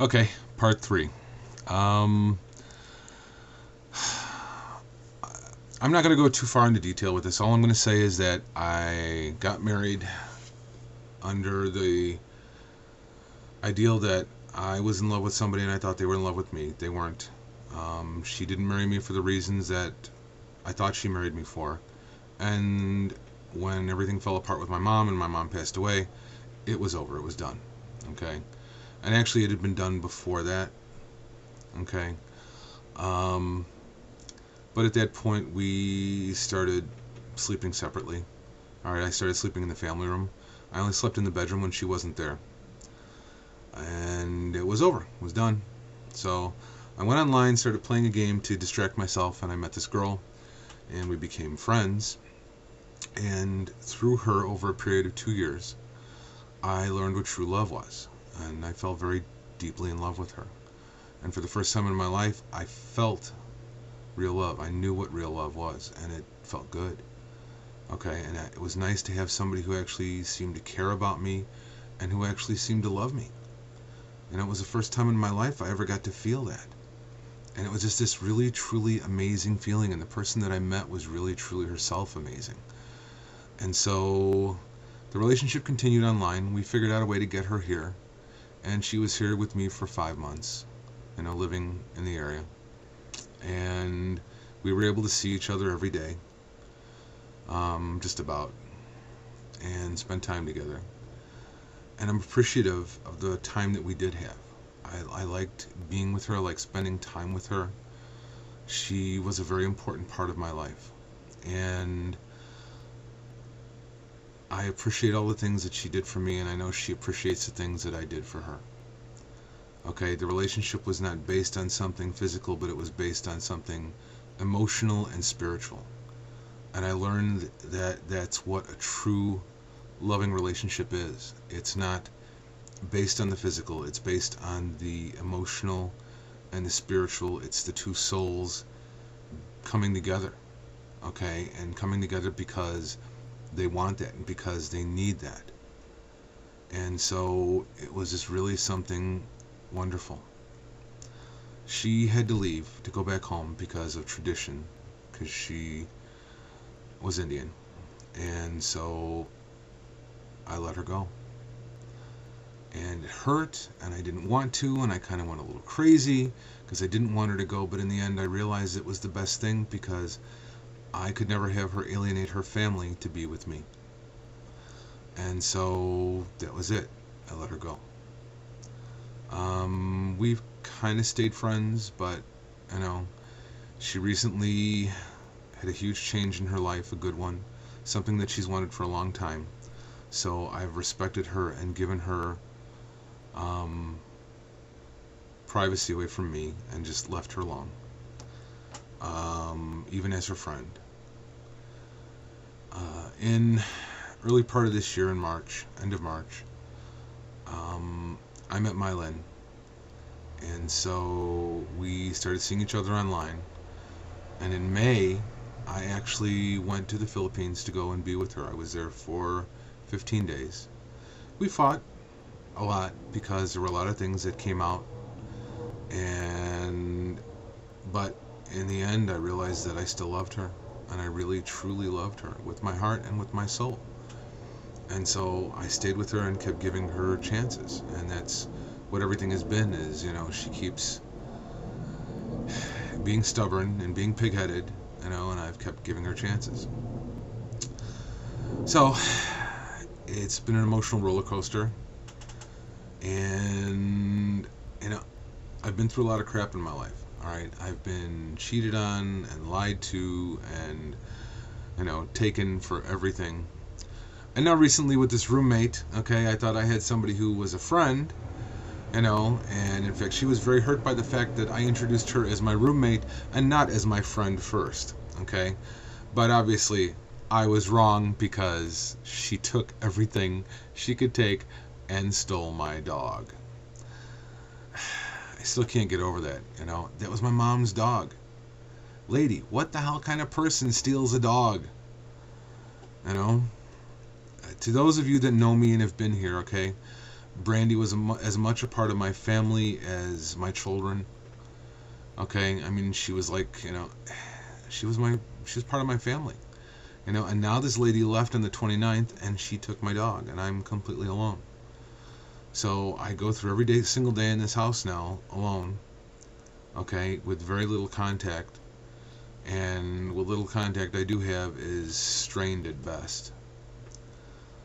Okay, part three. Um, I'm not going to go too far into detail with this. All I'm going to say is that I got married under the ideal that I was in love with somebody and I thought they were in love with me. They weren't. She didn't marry me for the reasons that I thought she married me for. And when everything fell apart with my mom and my mom passed away, it was over. It was done. Okay. And actually, it had been done before that. Okay. Um, but at that point, we started sleeping separately. All right. I started sleeping in the family room. I only slept in the bedroom when she wasn't there. And it was over. It was done. So I went online, started playing a game to distract myself, and I met this girl, and we became friends. And through her, over a period of 2 years, I learned what true love was. And I fell very deeply in love with her. And for the first time in my life, I felt real love. I knew what real love was, and it felt good. Okay, and it was nice to have somebody who actually seemed to care about me and who actually seemed to love me. And it was the first time in my life I ever got to feel that. And it was just this really, truly amazing feeling. And the person that I met was really, truly herself amazing. And so the relationship continued online. We figured out a way to get her here. And she was here with me for 5 months, living in the area. And we were able to see each other every day, just about, and spend time together. And I'm appreciative of the time that we did have. I liked being with her. I liked spending time with her. She was a very important part of my life. And I appreciate all the things that she did for me, and I know she appreciates the things that I did for her. Okay, the relationship was not based on something physical, but it was based on something emotional and spiritual. And I learned that that's what a true loving relationship is. It's not based on the physical, it's based on the emotional and the spiritual. It's the two souls coming together, okay, and coming together because they want that and because they need that. And so it was just really something wonderful. She had to leave to go back home because of tradition, because she was Indian. And so I let her go. And it hurt, and I didn't want to, and I kind of went a little crazy because I didn't want her to go, but in the end I realized it was the best thing because I could never have her alienate her family to be with me. And so that was it. I let her go. We've kind of stayed friends, but she recently had a huge change in her life, a good one, something that she's wanted for a long time. So I've respected her and given her privacy away from me and just left her alone, even as her friend. In early part of this year, in March, end of March, I met Mylin, and so we started seeing each other online. And in May, I actually went to the Philippines to go and be with her. I was there for 15 days. We fought a lot because there were a lot of things that came out, but in the end I realized that I still loved her, and I really truly loved her with my heart and with my soul. And so I stayed with her and kept giving her chances, and that's what everything has been, is she keeps being stubborn and being pig-headed, and I've kept giving her chances. So it's been an emotional roller coaster, and I've been through a lot of crap in my life. All right, I've been cheated on and lied to and taken for everything. And now recently with this roommate, okay, I thought I had somebody who was a friend, and in fact she was very hurt by the fact that I introduced her as my roommate and not as my friend first, okay? But obviously I was wrong because she took everything she could take and stole my dog. I still can't get over that, That was my mom's dog. Lady, what the hell kind of person steals a dog? To those of you that know me and have been here, okay, Brandy was as much a part of my family as my children. Okay, I mean, she was like, she was part of my family. And now this lady left on the 29th, and she took my dog, and I'm completely alone. So I go through every single day in this house now, alone, okay, with very little contact. And what little contact I do have is strained at best.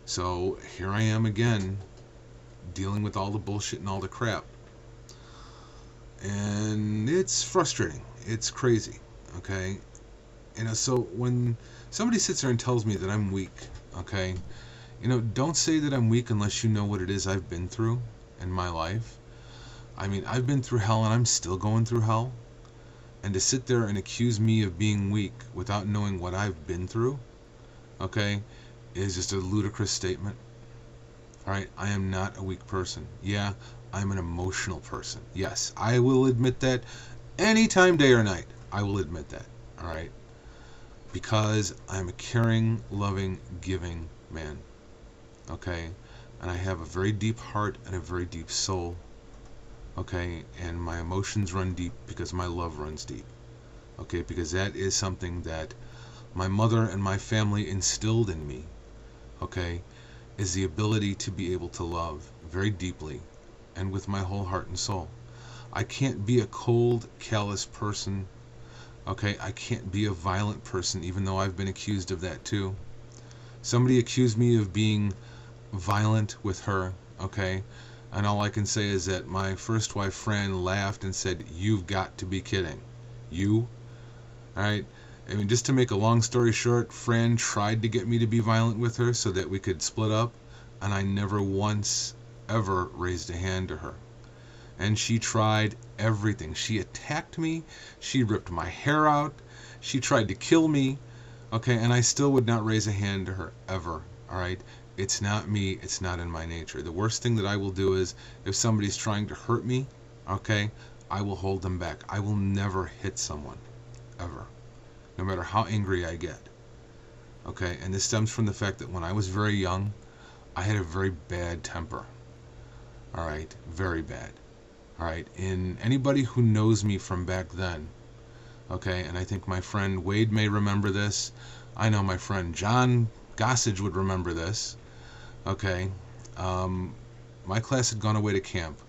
So here I am again, dealing with all the bullshit and all the crap. And it's frustrating. It's crazy, okay? So when somebody sits there and tells me that I'm weak, okay, don't say that I'm weak unless you know what it is I've been through in my life. I mean, I've been through hell, and I'm still going through hell. And to sit there and accuse me of being weak without knowing what I've been through, okay, is just a ludicrous statement. All right, I am not a weak person. Yeah, I'm an emotional person. Yes, I will admit that anytime, day or night. I will admit that. All right, because I'm a caring, loving, giving man. Okay, and I have a very deep heart and a very deep soul. Okay, and my emotions run deep because my love runs deep. Okay, because that is something that my mother and my family instilled in me. Okay, is the ability to be able to love very deeply and with my whole heart and soul. I can't be a cold, callous person. Okay, I can't be a violent person, even though I've been accused of that too. Somebody accused me of being violent with her, okay? And all I can say is that my first wife, Fran, laughed and said, "You've got to be kidding." You? Alright? I mean, just to make a long story short, Fran tried to get me to be violent with her so that we could split up, and I never once, ever raised a hand to her. And she tried everything. She attacked me. She ripped my hair out. She tried to kill me. Okay, and I still would not raise a hand to her, ever. Alright? It's not me. It's not in my nature. The worst thing that I will do is, if somebody's trying to hurt me, okay, I will hold them back. I will never hit someone, ever, no matter how angry I get. Okay, and this stems from the fact that when I was very young, I had a very bad temper. Alright, very bad. Alright, in anybody who knows me from back then, okay, and I think my friend Wade may remember this. I know my friend John Gossage would remember this. Okay, my class had gone away to camp,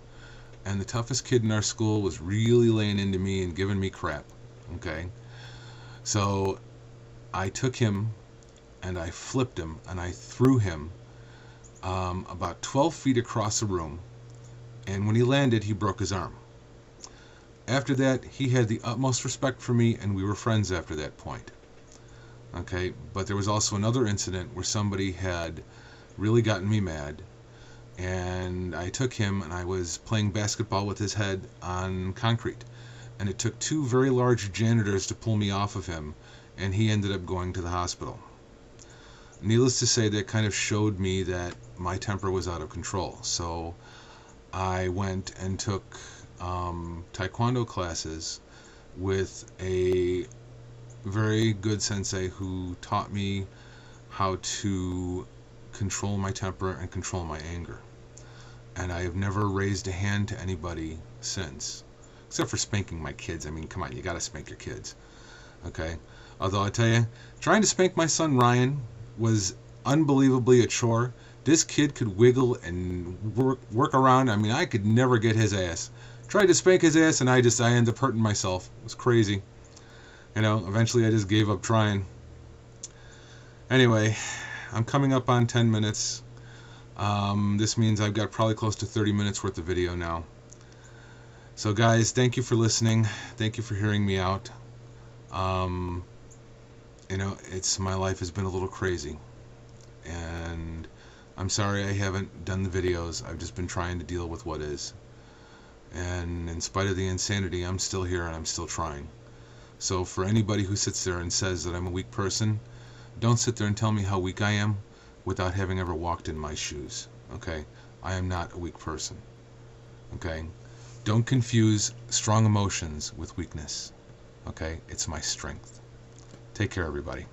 and the toughest kid in our school was really laying into me and giving me crap. Okay, so I took him and I flipped him and I threw him about 12 feet across the room, and when he landed, he broke his arm. After that, he had the utmost respect for me, and we were friends after that point. Okay, but there was also another incident where somebody had really gotten me mad, and I took him and I was playing basketball with his head on concrete, and it took two very large janitors to pull me off of him, and he ended up going to the hospital. Needless to say, that kind of showed me that my temper was out of control. So I went and took taekwondo classes with a very good sensei who taught me how to control my temper and control my anger. And I have never raised a hand to anybody since, except for spanking my kids. I mean, come on, you gotta spank your kids. Okay? Although I tell you, trying to spank my son Ryan was unbelievably a chore. This kid could wiggle and work around. I mean, I could never get his ass. Tried to spank his ass, and I ended up hurting myself. It was crazy. Eventually I just gave up trying. Anyway, I'm coming up on 10 minutes. This means I've got probably close to 30 minutes worth of video now. So guys, thank you for listening. Thank you for hearing me out. My life has been a little crazy. And I'm sorry I haven't done the videos. I've just been trying to deal with what is. And in spite of the insanity, I'm still here and I'm still trying. So for anybody who sits there and says that I'm a weak person, don't sit there and tell me how weak I am without having ever walked in my shoes. Okay? I am not a weak person. Okay? Don't confuse strong emotions with weakness. Okay? It's my strength. Take care, everybody.